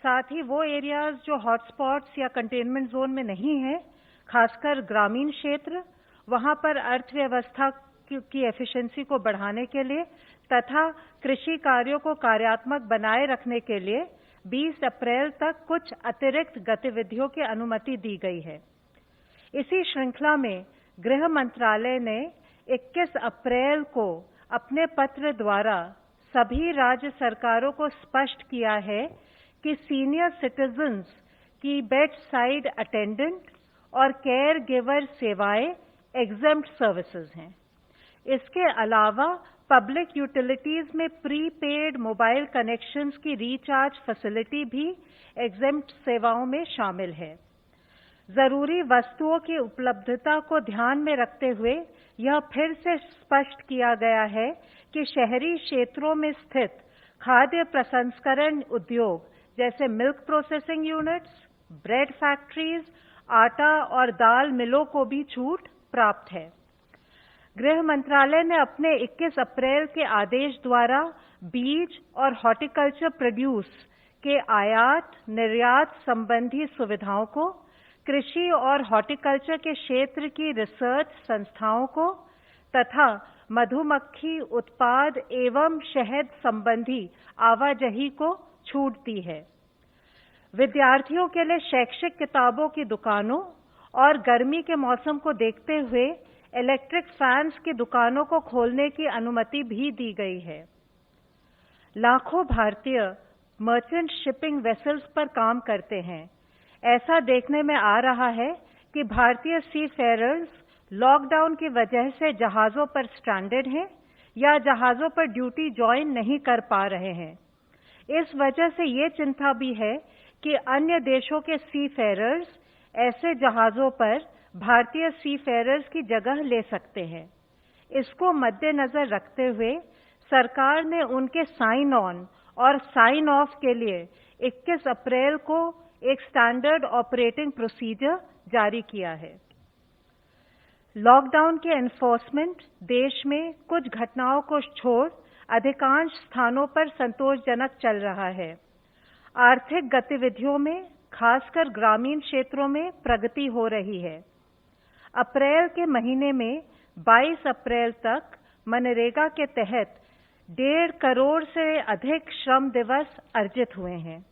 साथ ही वो एरियाज जो हॉटस्पॉट्स या कंटेनमेंट जोन में नहीं हैं, खासकर ग्रामीण क्षेत्र, वहां पर अर्थव्यवस्था की एफिशिएंसी को बढ़ाने के लिए तथा कृषि कार्यों को कार्यात्मक बनाए रखने के लिए 20 अप्रैल तक कुछ अतिरिक्त गतिविधियों की अनुमति दी गई है। इसी श्रृंखला में गृह मंत्रालय ने 21 अप्रैल को अपने पत्र द्वारा सभी राज्य सरकारों को स्पष्ट किया है कि सीनियर सिटीजन्स की बेड साइड अटेंडेंट और केयर गिवर सेवाएं एग्जेम्प्ट सर्विसेज हैं। इसके अलावा पब्लिक यूटिलिटीज में प्रीपेड मोबाइल कनेक्शंस की रिचार्ज फैसिलिटी भी एग्जेम्प्ट सेवाओं में शामिल है। जरूरी वस्तुओं की उपलब्धता को ध्यान में रखते हुए यह फिर से स्पष्ट किया गया है कि शहरी क्षेत्रों में स्थित खाद्य प्रसंस्करण उद्योग जैसे milk processing units, bread factories, आटा और दाल मिलों को भी छूट प्राप्त है। गृह मंत्रालय ने अपने 21 अप्रैल के आदेश द्वारा बीज और हॉर्टिकल्चर प्रोड्यूस के आयात निर्यात संबंधी सुविधाओं को, कृषि और हॉर्टिकल्चर के क्षेत्र की रिसर्च संस्थाओं को तथा मधुमक्खी उत्पाद एवं शहद संबंधी आवाजाही को छूट दी है। विद्यार्थियों के लिए शैक्षिक किताबों की दुकानों और गर्मी के मौसम को देखते हुए इलेक्ट्रिक फैंस की दुकानों को खोलने की अनुमति भी दी गई है। लाखों भारतीय मर्चेंट शिपिंग वेसल्स पर काम करते हैं। ऐसा देखने में आ रहा है कि भारतीय सी फेयरर्स लॉकडाउन की वजह से जहाजों पर स्ट्रैंडेड हैं या जहाजों पर ड्यूटी ज्वाइन नहीं कर पा रहे हैं। इस वजह से ये चिंता भी है कि अन्य देशों के सी फेयरर्स ऐसे जहाजों पर भारतीय सी फेयरर्स की जगह ले सकते हैं। इसको मद्देनजर रखते हुए सरकार ने उनके साइन ऑन और साइन ऑफ के लिए 21 अप्रैल को एक स्टैंडर्ड ऑपरेटिंग प्रोसीजर जारी किया है। लॉकडाउन के एनफोर्समेंट देश में कुछ घटनाओं को छोड़ अधिकांश स्थानों पर संतोषजनक चल रहा है। आर्थिक गतिविधियों में खासकर ग्रामीण क्षेत्रों में प्रगति हो रही है। अप्रैल के महीने में 22 अप्रैल तक मनरेगा के तहत 1.5 करोड़ से अधिक श्रम दिवस अर्जित हुए हैं।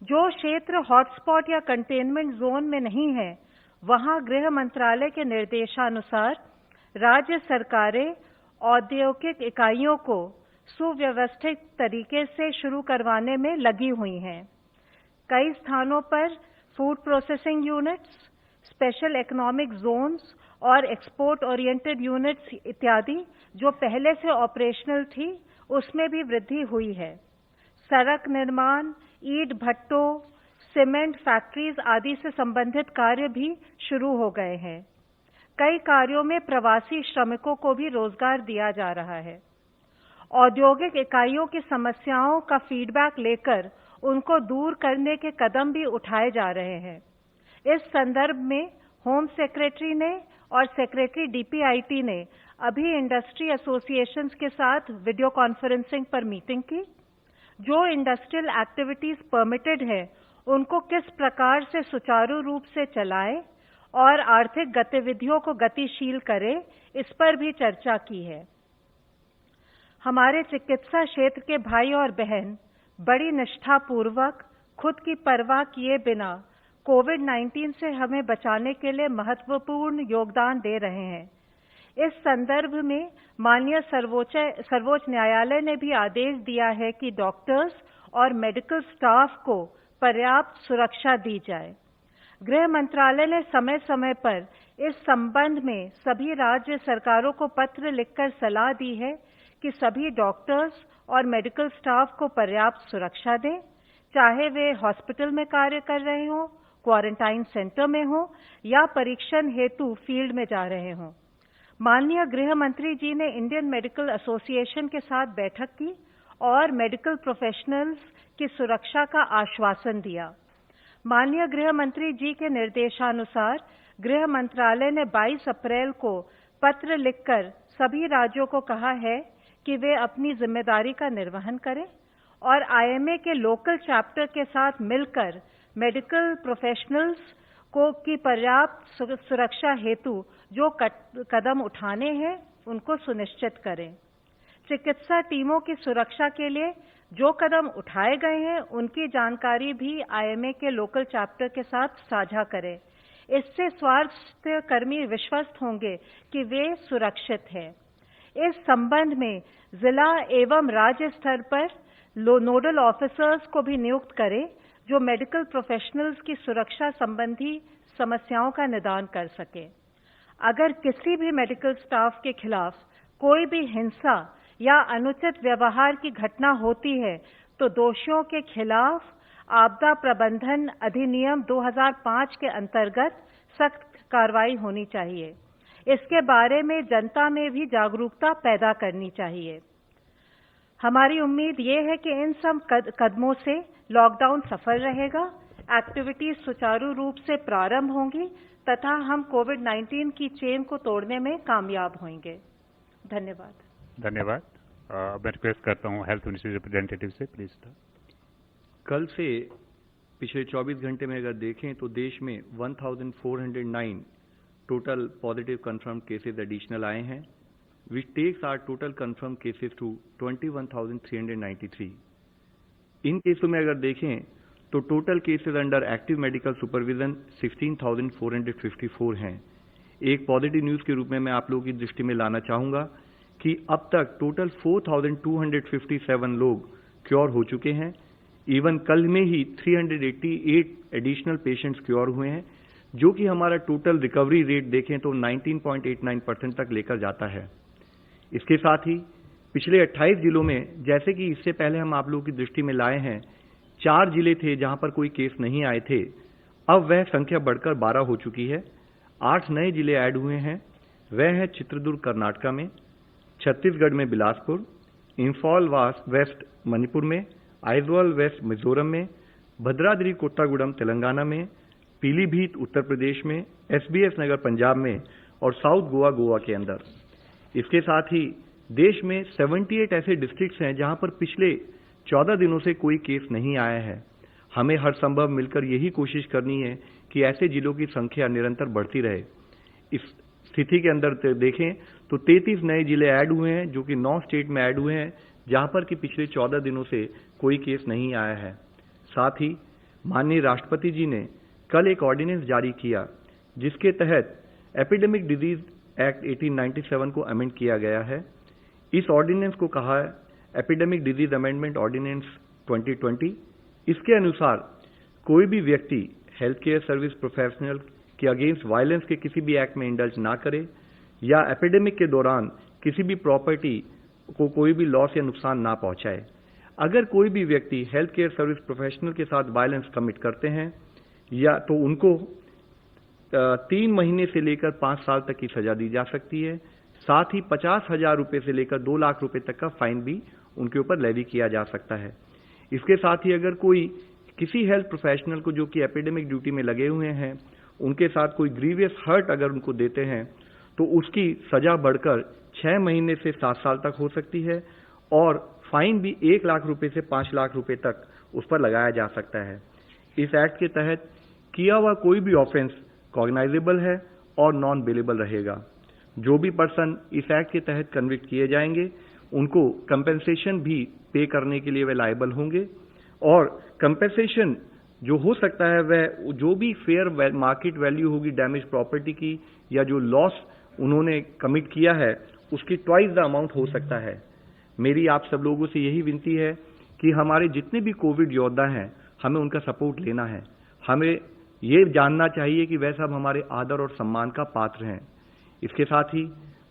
जो क्षेत्र हॉटस्पॉट या कंटेनमेंट जोन में नहीं है, वहां गृह मंत्रालय के निर्देशानुसार राज्य सरकारें औद्योगिक इकाइयों को सुव्यवस्थित तरीके से शुरू करवाने में लगी हुई हैं। कई स्थानों पर food processing units, special economic zones और एक्सपोर्ट ओरिएंटेड यूनिट्स इत्यादि जो पहले से ऑपरेशनल थी, उसमें भी वृद्धि हुई है। सड़क निर्माण, ईंट भट्टों, सीमेंट फैक्ट्रीज आदि से संबंधित कार्य भी शुरू हो गए हैं। कई कार्यों में प्रवासी श्रमिकों को भी रोजगार दिया जा रहा है। औद्योगिक इकाइयों की समस्याओं का फीडबैक लेकर उनको दूर करने के कदम भी उठाए जा रहे हैं। इस संदर्भ में होम सेक्रेटरी ने और सेक्रेटरी डीपीआईटी ने अभी इंडस्ट्री एसोसिएशंस के साथ वीडियो कॉन्फ्रेंसिंग पर मीटिंग की। जो इंडस्ट्रियल एक्टिविटीज परमिटेड है, उनको किस प्रकार से सुचारू रूप से चलाएं और आर्थिक गतिविधियों को गतिशील करें, इस पर भी चर्चा की है। हमारे चिकित्सा क्षेत्र के भाई और बहन बड़ी निष्ठापूर्वक खुद की परवाह किए बिना कोविड-19 से हमें बचाने के लिए महत्वपूर्ण योगदान दे रहे हैं। इस संदर्भ में माननीय सर्वोच्च न्यायालय ने भी आदेश दिया है कि डॉक्टर्स और मेडिकल स्टाफ को पर्याप्त सुरक्षा दी जाए। गृह मंत्रालय ने समय समय पर इस संबंध में सभी राज्य सरकारों को पत्र लिखकर सलाह दी है कि सभी डॉक्टर्स और मेडिकल स्टाफ को पर्याप्त सुरक्षा दें, चाहे वे हॉस्पिटल में कार्य कर रहे हों, क्वारंटाइन सेंटर में हो या परीक्षण हेतु फील्ड में जा रहे हों। माननीय गृह मंत्री जी ने इंडियन मेडिकल एसोसिएशन के साथ बैठक की और मेडिकल प्रोफेशनल्स की सुरक्षा का आश्वासन दिया। माननीय गृह मंत्री जी के निर्देशानुसार गृह मंत्रालय ने 22 अप्रैल को पत्र लिखकर सभी राज्यों को कहा है कि वे अपनी जिम्मेदारी का निर्वहन करें और IMA के लोकल चैप्टर के साथ मिलकर मेडिकल प्रोफेशनल्स को की पर्याप्त सुरक्षा हेतु जो कदम उठाने हैं उनको सुनिश्चित करें। चिकित्सा टीमों की सुरक्षा के लिए जो कदम उठाए गए हैं उनकी जानकारी भी IMA के लोकल चैप्टर के साथ साझा करें। इससे स्वास्थ्य कर्मी विश्वस्त होंगे कि वे सुरक्षित हैं। इस संबंध में जिला एवं राज्य स्तर पर नोडल ऑफिसर्स को भी नियुक्त करें जो मेडिकल प्रोफेशनल्स की सुरक्षा संबंधी समस्याओं का निदान कर सके। अगर किसी भी मेडिकल स्टाफ के खिलाफ कोई भी हिंसा या अनुचित व्यवहार की घटना होती है तो दोषियों के खिलाफ आपदा प्रबंधन अधिनियम 2005 के अंतर्गत सख्त कार्रवाई होनी चाहिए। इसके बारे में जनता में भी जागरूकता पैदा करनी चाहिए। हमारी उम्मीद ये है कि इन सब कदमों से लॉकडाउन सफल रहेगा, एक्टिविटीज सुचारू रूप से प्रारंभ होंगी तथा हम कोविड-19 की चेन को तोड़ने में कामयाब होंगे। धन्यवाद। धन्यवाद। मैं रिक्वेस्ट करता हूँ हेल्थ मिनिस्ट्री रिप्रेजेंटेटिव से, प्लीज। कल से पिछले 24 घंटे में अगर देखें तो देश में 1409 total positive confirm cases additional आए हैं, which takes our total confirm cases to 21,393। इन केसों में अगर देखें तो total cases under active medical supervision 16,454 हैं। एक पॉजिटिव न्यूज के रूप में मैं आप लोगों की दृष्टि में लाना चाहूंगा कि अब तक टोटल 4,257 लोग क्योर हो चुके हैं। इवन कल में ही 388 एडिशनल पेशेंट्स क्योर हुए हैं, जो कि हमारा टोटल रिकवरी रेट देखें तो 19.89% तक लेकर जाता है। इसके साथ ही पिछले 28 जिलों में, जैसे कि इससे पहले हम आप लोगों की दृष्टि में लाए हैं, 4 जिले थे जहां पर कोई केस नहीं आए थे, अब वह संख्या बढ़कर 12 हो चुकी है। 8 नए जिले ऐड हुए हैं, वह है चित्रदुर्ग कर्नाटका में, छत्तीसगढ़ में बिलासपुर, इंफॉल वेस्ट मणिपुर में, आइजवाल वेस्ट मिजोरम में, भद्राद्री कोट्टागुडम तेलंगाना में, पीलीभीत उत्तर प्रदेश में, SBS नगर पंजाब में और साउथ गोवा के अंदर। इसके साथ ही देश में 78 ऐसे डिस्ट्रिक्ट्स हैं जहां पर पिछले 14 दिनों से कोई केस नहीं आया है। हमें हर संभव मिलकर यही कोशिश करनी है कि ऐसे जिलों की संख्या निरंतर बढ़ती रहे। इस स्थिति के अंदर देखें तो 33 नए जिले ऐड हुए हैं, जो कि 9 स्टेट में ऐड हुए हैं जहां पर कि पिछले 14 दिनों से कोई केस नहीं आया है। साथ ही माननीय राष्ट्रपति जी ने कल एक ऑर्डिनेंस जारी किया जिसके तहत एपिडेमिक डिजीज एक्ट 1897 को अमेंड किया गया है। इस ऑर्डिनेंस को कहा है एपिडेमिक डिजीज अमेंडमेंट ऑर्डिनेंस 2020। इसके अनुसार कोई भी व्यक्ति हेल्थ केयर सर्विस प्रोफेशनल के अगेंस्ट वायलेंस के किसी भी एक्ट में इंडल्ज ना करे या एपिडेमिक के दौरान किसी भी प्रॉपर्टी को कोई भी लॉस या नुकसान ना पहुंचाए। अगर कोई भी व्यक्ति हेल्थ केयर सर्विस प्रोफेशनल के साथ वायलेंस कमिट करते हैं या तो उनको 3 महीने से लेकर 5 साल तक की सजा दी जा सकती है। साथ ही 50,000 रुपए से लेकर 2 लाख रुपए तक का फाइन भी उनके ऊपर लेवी किया जा सकता है। इसके साथ ही अगर कोई किसी हेल्थ प्रोफेशनल को जो कि एपिडेमिक ड्यूटी में लगे हुए हैं, उनके साथ कोई ग्रीवियस हर्ट अगर उनको देते हैं तो उसकी सजा बढ़कर 6 महीने से 7 साल तक हो सकती है और फाइन भी 1 लाख रुपए से 5 लाख रुपए तक उस पर लगाया जा सकता है। इस एक्ट के तहत किया हुआ कोई भी ऑफेंस कॉग्नाइजेबल है और नॉन बेलेबल रहेगा। जो भी पर्सन इस एक्ट के तहत कन्विक्ट किए जाएंगे उनको कंपेंसेशन भी पे करने के लिए वे लायबल होंगे और कंपेंसेशन जो हो सकता है वह जो भी फेयर मार्केट वैल्यू होगी डैमेज प्रॉपर्टी की या जो लॉस उन्होंने कमिट किया है उसकी ट्वाइस द अमाउंट हो सकता है। मेरी आप सब लोगों से यही विनती है कि हमारे जितने भी कोविड योद्धा हैं हमें उनका सपोर्ट लेना है। हमें ये जानना चाहिए कि वह सब हमारे आदर और सम्मान का पात्र हैं। इसके साथ ही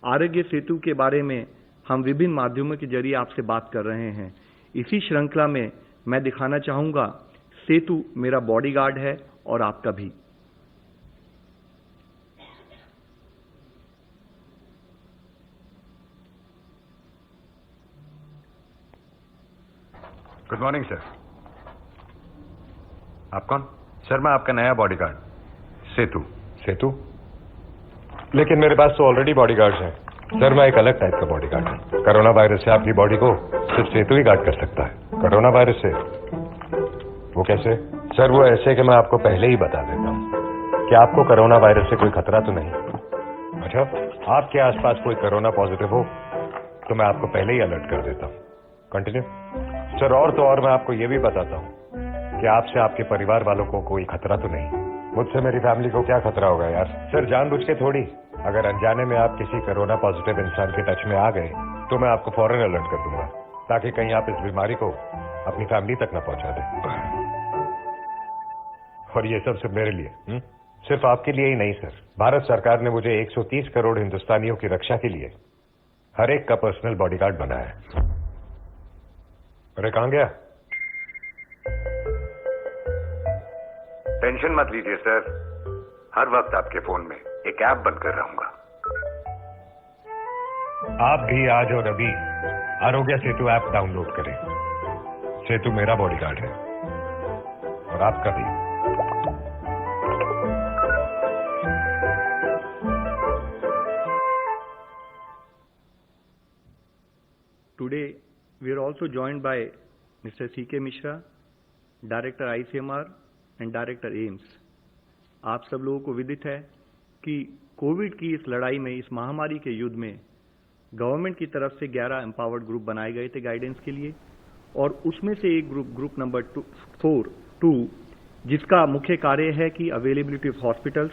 आरोग्य सेतु के बारे में हम विभिन्न माध्यमों के जरिए आपसे बात कर रहे हैं। इसी श्रृंखला में मैं दिखाना चाहूंगा सेतु मेरा बॉडीगार्ड है और आपका भी। Good morning sir. आप कौन? सर मैं आपका नया बॉडीगार्ड सेतु। सेतु? लेकिन मेरे पास तो ऑलरेडी बॉडीगार्ड्स हैं। सर मैं एक अलग टाइप का बॉडीगार्ड हूं। कोरोना वायरस से आपकी बॉडी को सिर्फ सेतु ही गार्ड कर सकता है। कोरोना वायरस से? वो कैसे? सर वो ऐसे कि मैं आपको पहले ही बता देता हूँ कि आपको कोरोना वायरस से कोई खतरा तो नहीं। अच्छा, आपके आसपास कोई कोरोना पॉजिटिव हो तो मैं आपको पहले ही अलर्ट कर देता हूँ। कंटिन्यू। सर और तो और मैं आपको ये भी बताता हूँ कि आपसे आपके परिवार वालों को कोई खतरा तो नहीं। मुझसे मेरी फैमिली को क्या खतरा होगा यार? सर जानबूझ के थोड़ी। अगर अनजाने में आप किसी कोरोना पॉजिटिव इंसान के टच में आ गए तो मैं आपको फौरन अलर्ट कर दूंगा ताकि कहीं आप इस बीमारी को अपनी फैमिली तक न पहुंचा दें। और ये सब सिर्फ मेरे लिए, सिर्फ आपके लिए ही नहीं सर। भारत सरकार ने मुझे 130 करोड़ हिंदुस्तानियों की रक्षा के लिए हर एक का पर्सनल बॉडीगार्ड बनाया है। अरे कहां गया? टेंशन मत लीजिए सर, हर वक्त आपके फोन में एक ऐप बनकर रहूंगा। आप भी आज और अभी आरोग्य सेतु ऐप डाउनलोड करें। सेतु मेरा बॉडीगार्ड है और आपका भी। Today, we are also joined by Mr. C.K. Mishra, Director ICMR and Director AIIMS. आप सब लोगों को विदित है कि कोविड की इस लड़ाई में, इस महामारी के युद्ध में गवर्नमेंट की तरफ से 11 एम्पावर्ड ग्रुप बनाए गए थे गाइडेंस के लिए, और उसमें से एक ग्रुप नंबर 2 जिसका मुख्य कार्य है कि अवेलेबिलिटी ऑफ हॉस्पिटल्स,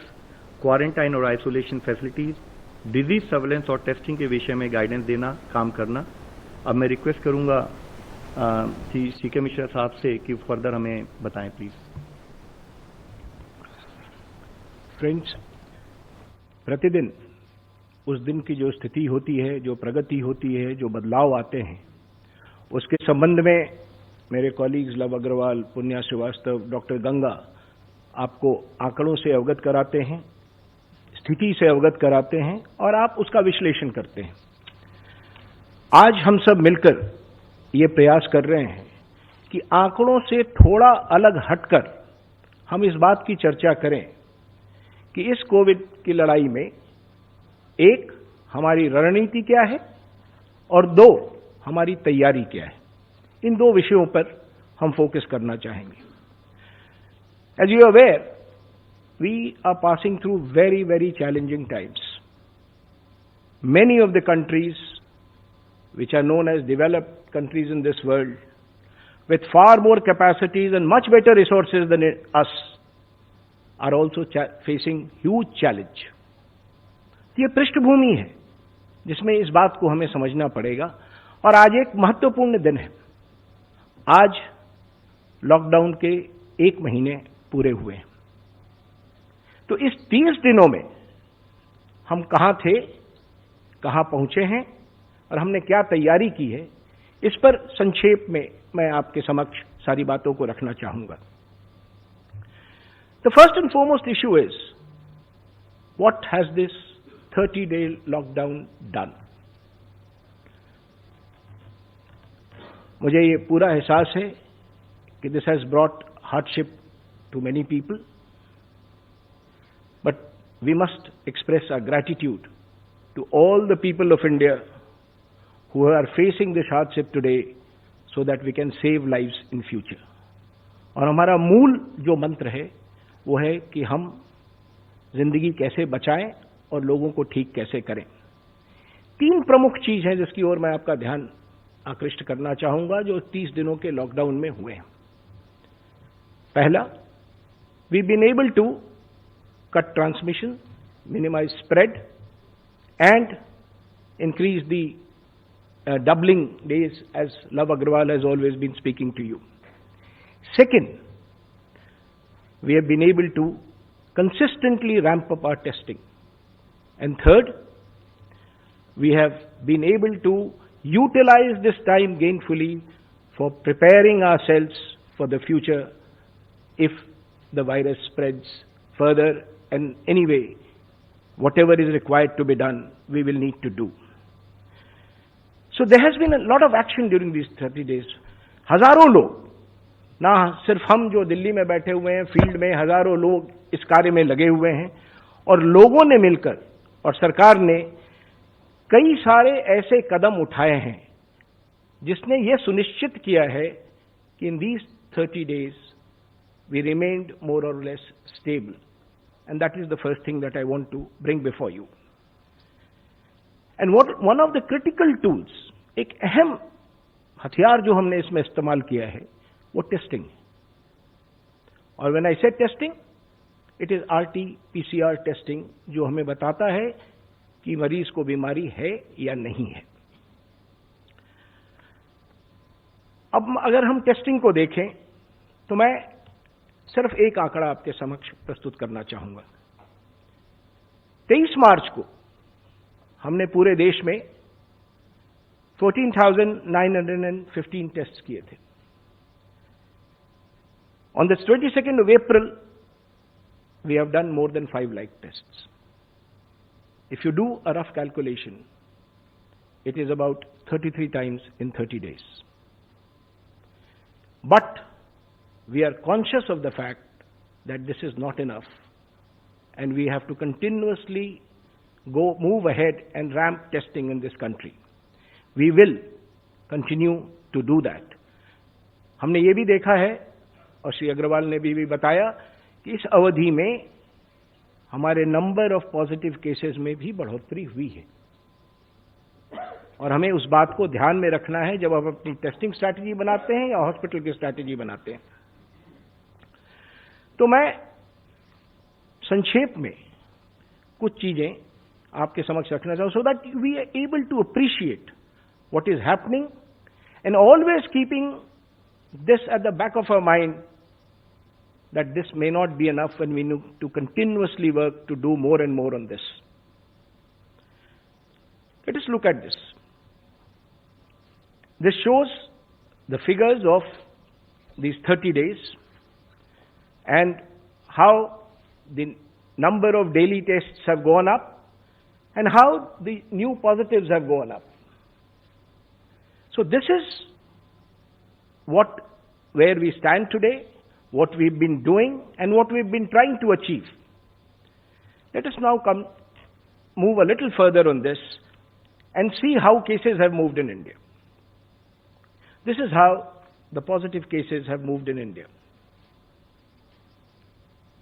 क्वारंटाइन और आइसोलेशन फैसिलिटीज, डिजीज सर्वेलेंस और टेस्टिंग के विषय में गाइडेंस देना, काम करना। अब मैं रिक्वेस्ट करूंगा सीके मिश्रा साहब से कि फर्दर हमें बताएं प्लीज। फ्रेंड्स, प्रतिदिन उस दिन की जो स्थिति होती है, जो प्रगति होती है, जो बदलाव आते हैं, उसके संबंध में मेरे कॉलीग्स लव अग्रवाल, पुण्या श्रीवास्तव, डॉक्टर गंगा आपको आंकड़ों से अवगत कराते हैं, स्थिति से अवगत कराते हैं और आप उसका विश्लेषण करते हैं। आज हम सब मिलकर ये प्रयास कर रहे हैं कि आंकड़ों से थोड़ा अलग हटकर हम इस बात की चर्चा करें कि इस कोविड की लड़ाई में एक, हमारी रणनीति क्या है और दो, हमारी तैयारी क्या है। इन दो विषयों पर हम फोकस करना चाहेंगे। As you are aware, we are passing through very very challenging times. Many of the countries which are known as developed countries in this world, with far more capacities and much better resources than us, are also facing huge challenge. ये पृष्ठभूमि है जिसमें इस बात को हमें समझना पड़ेगा। और आज एक महत्वपूर्ण दिन है। आज लॉकडाउन के 1 महीने पूरे हुए हैं। तो इस 30 दिनों में हम कहां थे, कहां पहुंचे हैं और हमने क्या तैयारी की है, इस पर संक्षेप में मैं आपके समक्ष सारी बातों को रखना चाहूंगा। The first and foremost issue is what has this 30-day lockdown done. मुझे ये पूरा एहसास है कि this has brought hardship to many people, but we must express our gratitude to all the people of India who are facing this hardship today so that we can save lives in future. और हमारा मूल जो मंत्र है वो है कि हम जिंदगी कैसे बचाएं और लोगों को ठीक कैसे करें। 3 प्रमुख चीज हैं जिसकी ओर मैं आपका ध्यान आकृष्ट करना चाहूंगा जो 30 दिनों के लॉकडाउन में हुए हैं। पहला, we've been able to cut transmission, minimize spread and increase the doubling days, as Love Agrawal has always been speaking to you. Second, we have been able to consistently ramp up our testing. And third, we have been able to utilize this time gainfully for preparing ourselves for the future if the virus spreads further, and anyway, whatever is required to be done, we will need to do. So there has been a lot of action during these 30 days. हजारों लोग, ना सिर्फ हम जो दिल्ली में बैठे हुए हैं, फील्ड में हजारों लोग इस कार्य में लगे हुए हैं, और लोगों ने मिलकर और सरकार ने कई सारे ऐसे कदम उठाए हैं जिसने ये सुनिश्चित किया है कि in these 30 days we remained more or less stable, and that is the first thing that I want to bring before you. And one of the critical tools, एक अहम हथियार जो हमने इसमें इस्तेमाल किया है, वो टेस्टिंग है. और when I say testing, it is RT-PCR testing, जो हमें बताता है कि मरीज को बीमारी है या नहीं है. अब अगर हम टेस्टिंग को देखें तो मैं सिर्फ एक आंकड़ा आपके समक्ष प्रस्तुत करना चाहूंगा. 23 मार्च को हमने पूरे देश में 14,915 टेस्ट किए थे. On the 22nd of April, we have done more than 5 lakh tests. If you do a rough calculation, it is about 33 times in 30 days. But we are conscious of the fact that this is not enough, and we have to continuously move ahead and ramp testing in this country. We will continue to do that. हमने ये भी देखा है, और श्री अग्रवाल ने भी बताया, कि इस अवधि में हमारे नंबर ऑफ पॉजिटिव केसेस में भी बढ़ोतरी हुई है. और हमें उस बात को ध्यान में रखना है जब आप अपनी टेस्टिंग स्ट्रैटेजी बनाते हैं या हॉस्पिटल की स्ट्रैटेजी बनाते हैं. तो मैं संक्षेप में कुछ चीजें आपके समक्ष रखना चाहूं, so that we are able to appreciate what is happening, and always keeping this at the back of our mind, that this may not be enough and we need to continuously work to do more and more on this. Let us look at this. This shows the figures of these 30 days and how the number of daily tests have gone up and how the new positives have gone up. So this is where we stand today, what we've been doing, and what we've been trying to achieve. Let us now move a little further on this and see how cases have moved in India. This is how the positive cases have moved in India.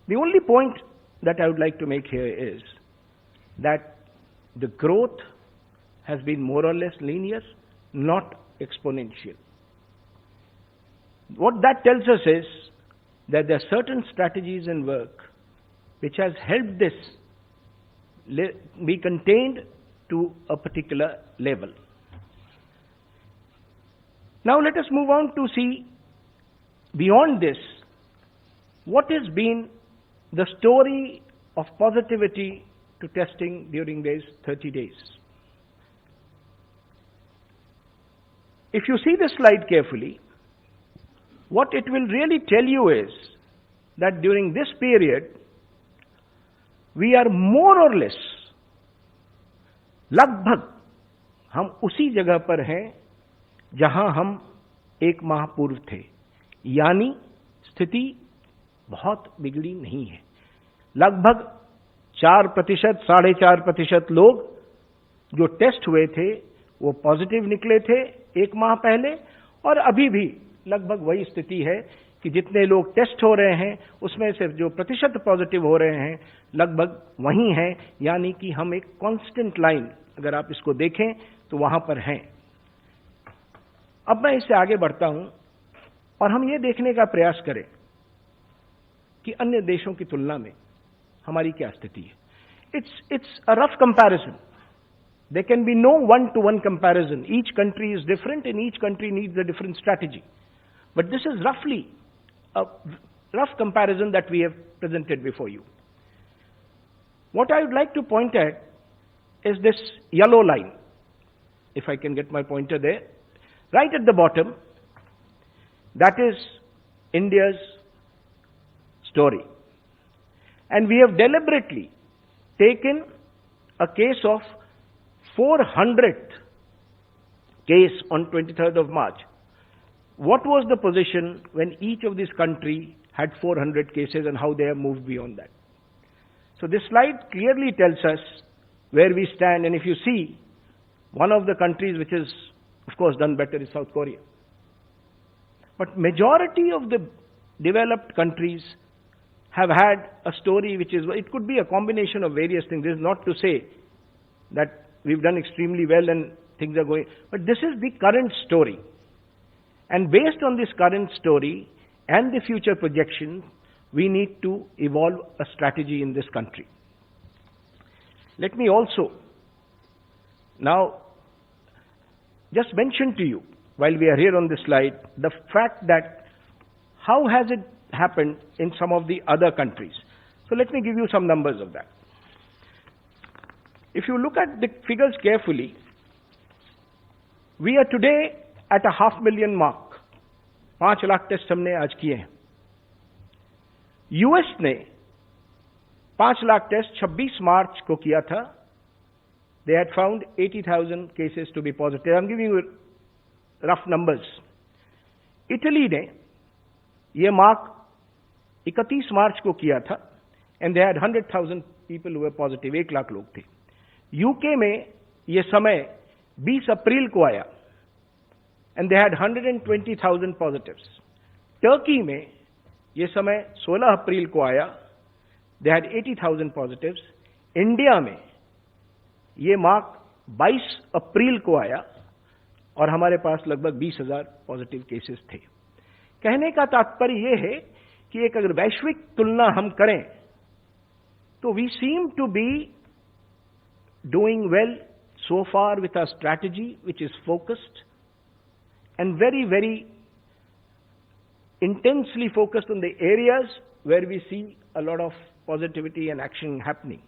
The only point that I would like to make here is that the growth has been more or less linear, not exponential. What that tells us is that there are certain strategies in work which has helped this be contained to a particular level. Now let us move on to see beyond this what has been the story of positivity to testing during these 30 days. If you see this slide carefully, what it will really tell you is that during this period, we are more or less, लगभग हम उसी जगह पर हैं जहां हम एक माह पूर्व थे. यानी स्थिति बहुत बिगड़ी नहीं है. लगभग 4%, 4.5% लोग जो टेस्ट हुए थे वो पॉजिटिव निकले थे एक माह पहले, और अभी भी लगभग वही स्थिति है कि जितने लोग टेस्ट हो रहे हैं उसमें से जो प्रतिशत पॉजिटिव हो रहे हैं लगभग वही हैं. यानी कि हम एक कांस्टेंट लाइन, अगर आप इसको देखें तो वहां पर हैं. अब मैं इससे आगे बढ़ता हूं और हम ये देखने का प्रयास करें कि अन्य देशों की तुलना में हमारी क्या स्थिति है. It's a rough comparison. There can be no one-to-one comparison. Each country is different and each country needs a different strategy. But this is roughly a rough comparison that we have presented before you. What I would like to point at is this yellow line. If I can get my pointer there. Right at the bottom, that is India's story. And we have deliberately taken a case of 400th case on 23rd of March. What was the position when each of these countries had 400 cases and how they have moved beyond that? So this slide clearly tells us where we stand, and if you see, one of the countries which is, of course, done better is South Korea. But majority of the developed countries have had a story which is, it could be a combination of various things. This is not to say that we've done extremely well and things are going, but this is the current story. And based on this current story and the future projections, we need to evolve a strategy in this country. Let me also now just mention to you, while we are here on this slide, the fact that how has it happened in some of the other countries. So let me give you some numbers of that. If you look at the figures carefully, we are today at a 500,000 mark. 5 lakh test हमने आज किए हैं. US ने 5 lakh test 26 मार्च को किया था. They had found 80,000 cases to be positive. I'm giving you rough numbers. Italy ने ये मार्क 31 मार्च को किया था, and they had 100,000 people who were positive. 1 lakh लोग थे. यूके में ये समय 20 अप्रैल को आया, and they had 120,000 positives. Turkey में ये समय 16 अप्रैल को आया, they had 80,000 positives. इंडिया में ये मार्क 22 अप्रैल को आया और हमारे पास लगभग 20,000 पॉजिटिव केसेस थे. कहने का तात्पर्य यह है कि एक अगर वैश्विक तुलना हम करें तो we seem to be doing well so far with our strategy, which is focused and very, very intensely focused on the areas where we see a lot of positivity and action happening.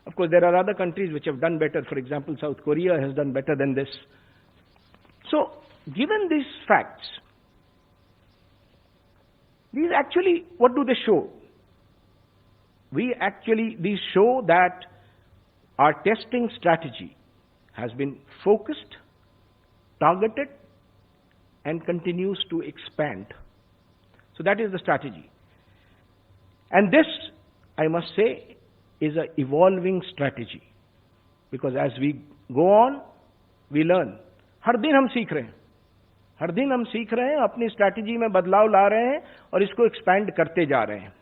Of course, there are other countries which have done better. For example, South Korea has done better than this. So, given these facts, these actually, what do they show? These show that our testing strategy has been focused, targeted, and continues to expand. So that is the strategy. And this, I must say, is an evolving strategy. Because as we go on, we learn. हर दिन हम सीख रहे हैं. हर दिन हम सीख रहे हैं, अपनी स्ट्रैटेजी में बदलाव ला रहे हैं और इसको एक्सपैंड करते जा रहे हैं.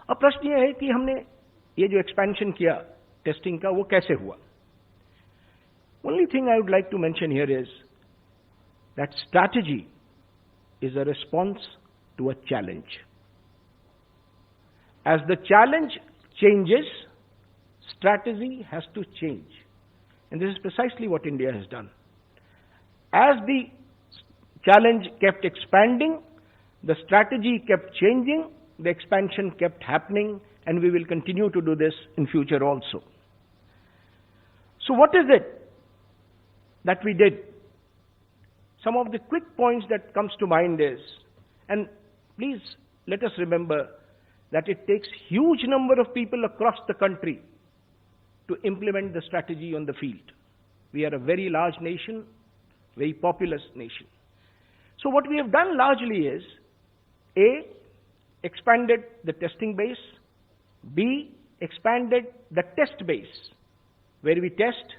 अब प्रश्न यह है कि हमने ये जो एक्सपेंशन किया टेस्टिंग का, वो कैसे हुआ? Only thing I would like to mention here is that strategy is a response to a challenge. As the challenge changes, strategy has to change. And this is precisely what India has done. As the challenge kept expanding, the strategy kept changing, the expansion kept happening, and we will continue to do this in future also. So what is it that we did? Some of the quick points that comes to mind is, and please let us remember that it takes huge number of people across the country to implement the strategy on the field. We are a very large nation, very populous nation. So what we have done largely is, A, expanded the testing base, B, expanded the test base, where we test,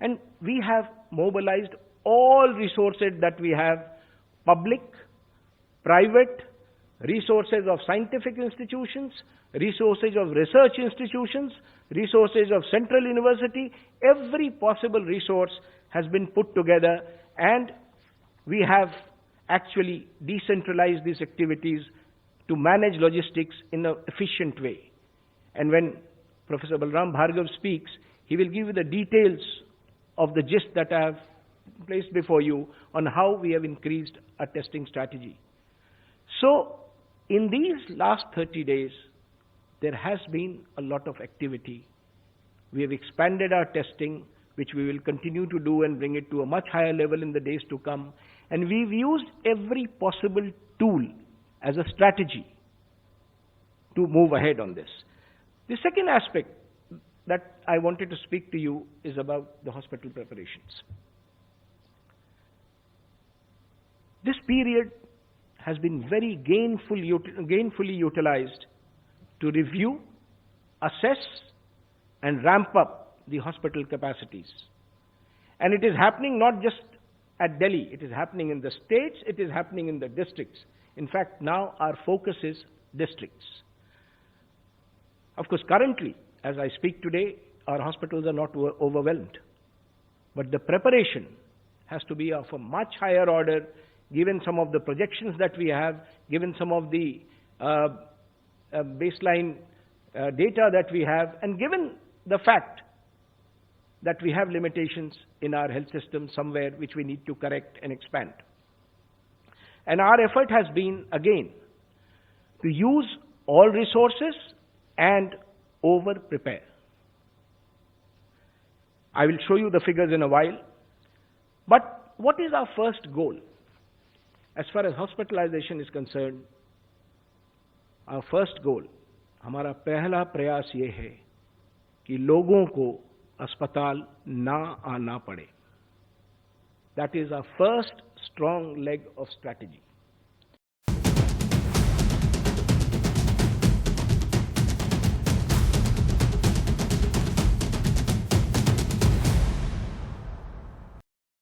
and we have mobilized all resources that we have, public, private, resources of scientific institutions, resources of research institutions, resources of central university. Every possible resource has been put together, and we have actually decentralized these activities to manage logistics in an efficient way. And when Professor Balram Bhargav speaks, he will give you the details of the gist that I have placed before you on how we have increased our testing strategy. So, in these last 30 days, there has been a lot of activity. We have expanded our testing, which we will continue to do and bring it to a much higher level in the days to come. And we've used every possible tool as a strategy to move ahead on this. The second aspect that I wanted to speak to you is about the hospital preparations. This period has been very gainfully utilized to review, assess, and ramp up the hospital capacities. And it is happening not just at Delhi, it is happening in the states, it is happening in the districts. In fact, now our focus is districts. Of course, currently, as I speak today, our hospitals are not overwhelmed. But the preparation has to be of a much higher order, given some of the projections that we have, given some of the baseline data that we have, and given the fact that we have limitations in our health system somewhere which we need to correct and expand. And our effort has been, again, to use all resources and over-prepare. I will show you the figures in a while. But what is our first goal? As far as hospitalization is concerned, our first goal, हमारा पहला प्रयास ये है कि लोगों को अस्पताल ना आना पड़े. That is our first strong leg of strategy.